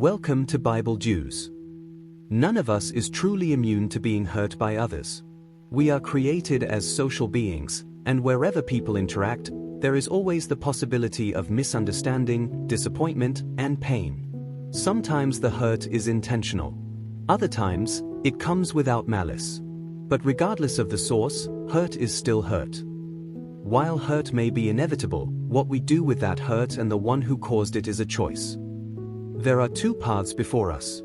Welcome to Bible Jews. None of us is truly immune to being hurt by others. We are created as social beings, and wherever people interact, there is always the possibility of misunderstanding, disappointment, and pain. Sometimes the hurt is intentional. Other times, it comes without malice. But regardless of the source, hurt is still hurt. While hurt may be inevitable, what we do with that hurt and the one who caused it is a choice. There are two paths before us.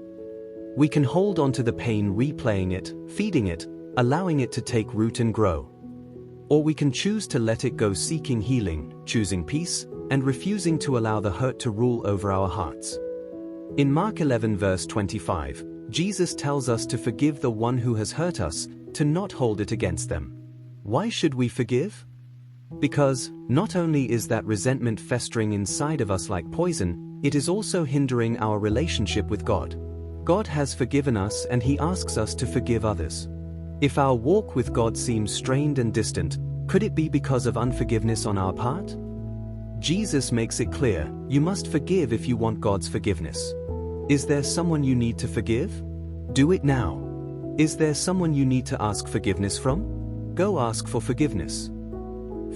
We can hold on to the pain, replaying it, feeding it, allowing it to take root and grow. Or we can choose to let it go, seeking healing, choosing peace, and refusing to allow the hurt to rule over our hearts. In Mark 11 verse 25, Jesus tells us to forgive the one who has hurt us, to not hold it against them. Why should we forgive? Because, not only is that resentment festering inside of us like poison, it is also hindering our relationship with God. God has forgiven us and He asks us to forgive others. If our walk with God seems strained and distant, could it be because of unforgiveness on our part? Jesus makes it clear, you must forgive if you want God's forgiveness. Is there someone you need to forgive? Do it now. Is there someone you need to ask forgiveness from? Go ask for forgiveness.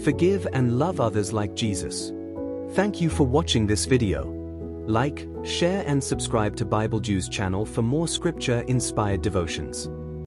Forgive and love others like Jesus. Thank you for watching this video. Like, share and subscribe to Bible Jews channel for more scripture-inspired devotions.